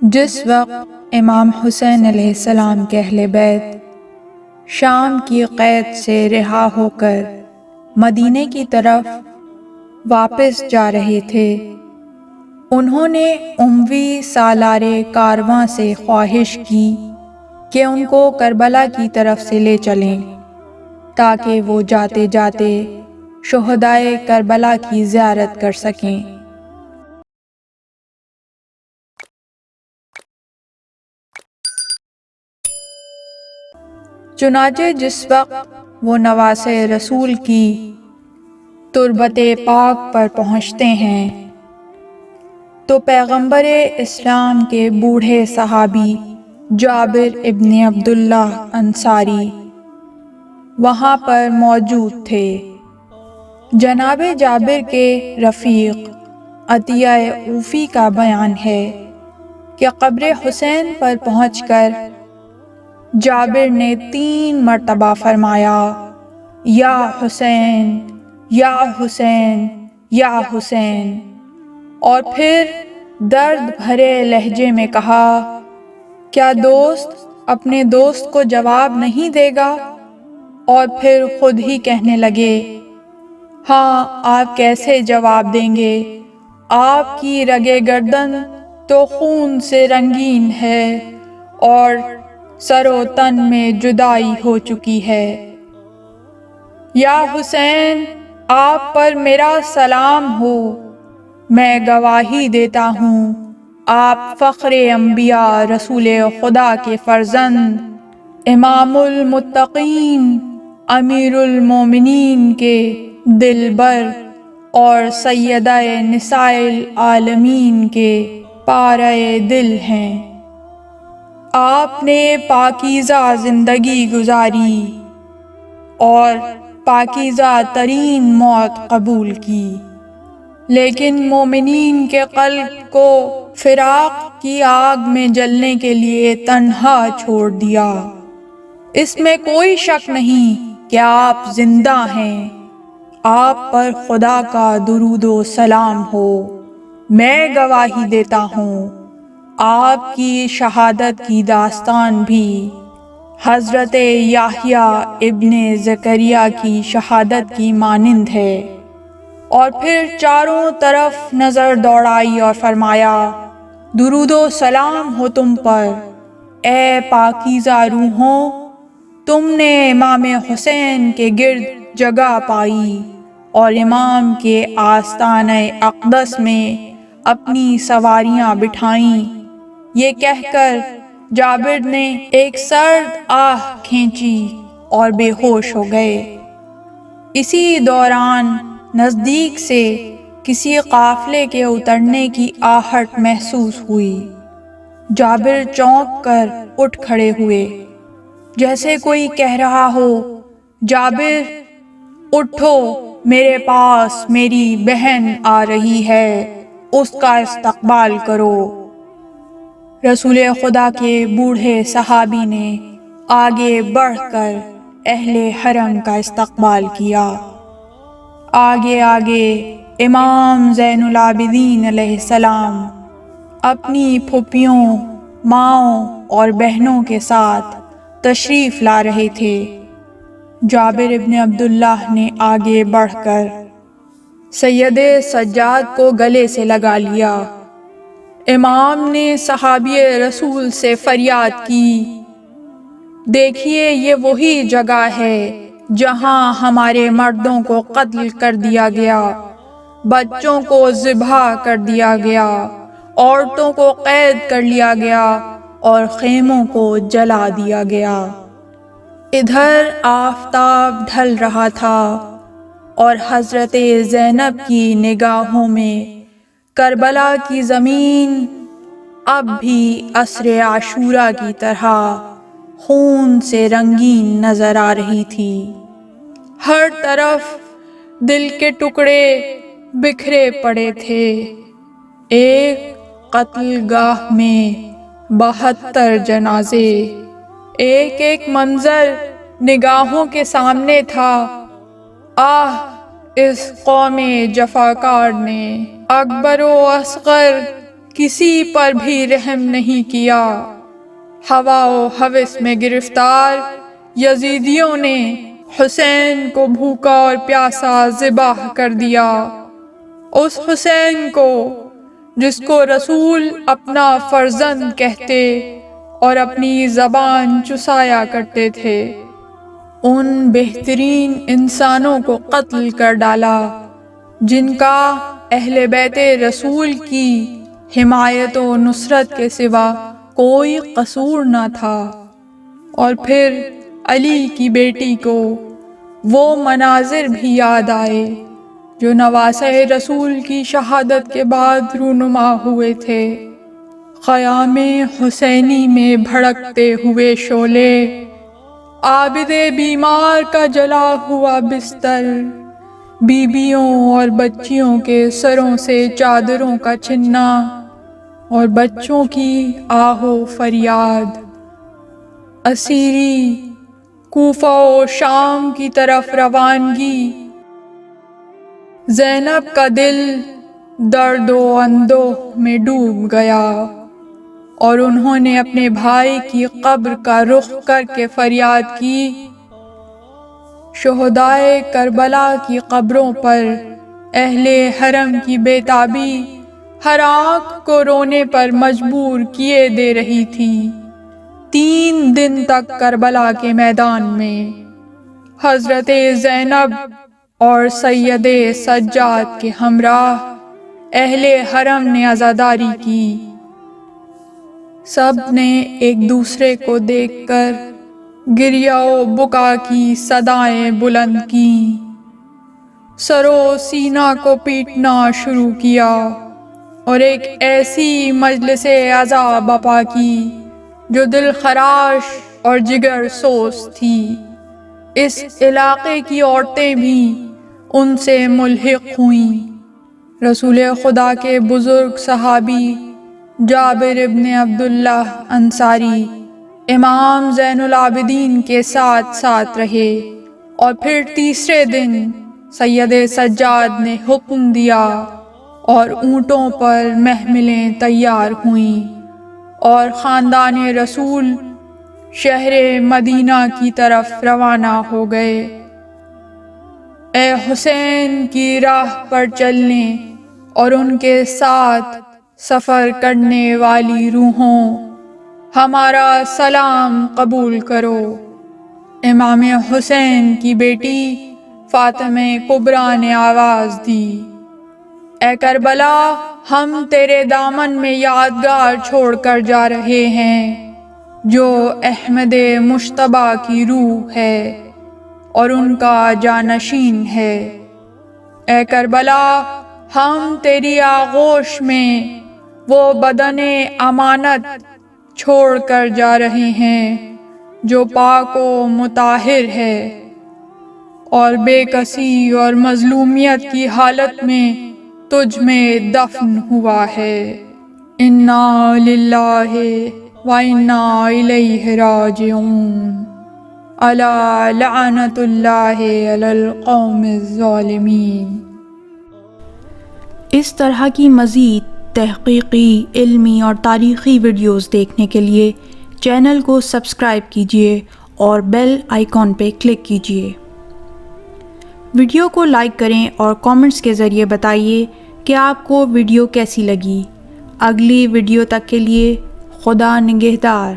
جس وقت امام حسین علیہ السلام کے اہل بیت شام کی قید سے رہا ہو کر مدینے کی طرف واپس جا رہے تھے، انہوں نے اموی سالار کارواں سے خواہش کی کہ ان کو کربلا کی طرف سے لے چلیں تاکہ وہ جاتے جاتے شہدائے کربلا کی زیارت کر سکیں۔ چنانچہ جس وقت وہ نواسہ رسول کی تربت پاک پر پہنچتے ہیں تو پیغمبر اسلام کے بوڑھے صحابی جابر ابن عبداللہ انصاری وہاں پر موجود تھے۔ جناب جابر کے رفیق عطیہ اوفی کا بیان ہے کہ قبر حسین پر پہنچ کر جابر نے 3 مرتبہ فرمایا، یا حسین یا حسین یا حسین، اور پھر درد بھرے لہجے میں کہا، کیا دوست اپنے دوست کو جواب نہیں دے گا؟ اور پھر خود ہی کہنے لگے، ہاں آپ کیسے جواب دیں گے، آپ کی رگے گردن تو خون سے رنگین ہے اور سر و تن میں جدائی ہو چکی ہے۔ یا حسین آپ پر میرا سلام ہو، میں گواہی دیتا ہوں آپ فخر انبیاء رسول خدا کے فرزند، امام المتقین، امیر المومنین کے دلبر اور سیدہ نساء العالمین کے پارہ دل ہیں۔ آپ نے پاکیزہ زندگی گزاری اور پاکیزہ ترین موت قبول کی، لیکن مومنین کے قلب کو فراق کی آگ میں جلنے کے لیے تنہا چھوڑ دیا۔ اس میں کوئی شک نہیں کہ آپ زندہ ہیں، آپ پر خدا کا درود و سلام ہو، میں گواہی دیتا ہوں آپ کی شہادت کی داستان بھی حضرت یحییٰ ابن زکریا کی شہادت کی مانند ہے۔ اور پھر چاروں طرف نظر دوڑائی اور فرمایا، درود و سلام ہو تم پر، اے پاکیزہ روحوں، تم نے امام حسین کے گرد جگہ پائی اور امام کے آستانہ اقدس میں اپنی سواریاں بٹھائیں۔ یہ کہہ کر جابر نے ایک سرد آہ کھینچی اور بے ہوش ہو گئے۔ اسی دوران نزدیک سے کسی قافلے کے اترنے کی آہٹ محسوس ہوئی۔ جابر چونک کر اٹھ کھڑے ہوئے، جیسے کوئی کہہ رہا ہو، جابر اٹھو، میرے پاس میری بہن آ رہی ہے، اس کا استقبال کرو۔ رسول خدا کے بوڑھے صحابی نے آگے بڑھ کر اہل حرم کا استقبال کیا۔ آگے آگے امام زین العابدین علیہ السلام اپنی پھوپھیوں، ماؤں اور بہنوں کے ساتھ تشریف لا رہے تھے۔ جابر ابن عبداللہ نے آگے بڑھ کر سید سجاد کو گلے سے لگا لیا۔ امام نے صحابی رسول سے فریاد کی، دیکھیے یہ وہی جگہ ہے جہاں ہمارے مردوں کو قتل کر دیا گیا، بچوں کو ذبح کر دیا گیا، عورتوں کو قید کر لیا گیا اور خیموں کو جلا دیا گیا۔ ادھر آفتاب ڈھل رہا تھا اور حضرت زینب کی نگاہوں میں کربلا کی زمین اب بھی عصر عاشوراء کی طرح خون سے رنگین نظر آ رہی تھی۔ ہر طرف دل کے ٹکڑے بکھرے پڑے تھے۔ ایک قتل گاہ میں 72 جنازے، ایک ایک منظر نگاہوں کے سامنے تھا۔ آہ، اس قوم جفاکار نے اکبر و اصغر کسی پر بھی رحم نہیں کیا۔ ہوا و ہوس میں گرفتار یزیدیوں نے حسین کو بھوکا اور پیاسا ذبح کر دیا، اس حسین کو جس کو رسول اپنا فرزند کہتے اور اپنی زبان چسایا کرتے تھے۔ ان بہترین انسانوں کو قتل کر ڈالا جن کا اہل بیت رسول کی حمایت و نصرت کے سوا کوئی قصور نہ تھا۔ اور پھر علی کی بیٹی کو وہ مناظر بھی یاد آئے جو نواسہ رسول کی شہادت کے بعد رونما ہوئے تھے۔ خیام حسینی میں بھڑکتے ہوئے شعلے، عابد بیمار کا جلا ہوا بستر، بیویوں اور بچیوں کے سروں سے چادروں کا چھننا اور بچوں کی آہ و فریاد۔ اسیری کوفہ و شام کی طرف روانگی، زینب کا دل درد و اندوہ میں ڈوب گیا اور انہوں نے اپنے بھائی کی قبر کا رخ کر کے فریاد کی، شہدائے کربلا کی قبروں پر اہل حرم کی بے تابی ہر آنکھ کو رونے پر مجبور کیے دے رہی تھی۔ 3 دن تک کربلا کے میدان میں حضرت زینب اور سید سجاد کے ہمراہ اہل حرم نے عزاداری کی۔ سب نے ایک دوسرے کو دیکھ کر گریہ و بکا کی صدائیں بلند کیں، سر و سینہ کو پیٹنا شروع کیا اور ایک ایسی مجلس عزا بپا کی جو دل خراش اور جگر سوز تھی۔ اس علاقے کی عورتیں بھی ان سے ملحق ہوئیں۔ رسول خدا کے بزرگ صحابی جابر ابن عبداللہ انصاری امام زین العابدین کے ساتھ ساتھ رہے، اور پھر تیسرے دن سید سجاد نے حکم دیا اور اونٹوں پر محملیں تیار ہوئیں اور خاندان رسول شہر مدینہ کی طرف روانہ ہو گئے۔ اے حسین کی راہ پر چلنے اور ان کے ساتھ سفر کرنے والی روحوں، ہمارا سلام قبول کرو۔ امام حسین کی بیٹی فاطمہ کبریٰ نے آواز دی، اے کربلا، ہم تیرے دامن میں یادگار چھوڑ کر جا رہے ہیں جو احمد مجتبیٰ کی روح ہے اور ان کا جانشین ہے۔ اے کربلا، ہم تیری آغوش میں وہ بدن امانت چھوڑ کر جا رہے ہیں جو پاک و مطہر ہے اور بے کسی اور مظلومیت کی حالت میں تجھ میں دفن ہوا ہے۔ انا للہ و انا الیہ راجعون۔ الا لعنت اللہ علی القوم الظالمین۔ اس طرح کی مزید تحقیقی، علمی اور تاریخی ویڈیوز دیکھنے کے لیے چینل کو سبسکرائب کیجیے اور بیل آئیکن پہ کلک کیجیے۔ ویڈیو کو لائک کریں اور کامنٹس کے ذریعے بتائیے کہ آپ کو ویڈیو کیسی لگی۔ اگلی ویڈیو تک کے لیے خدا نگہدار۔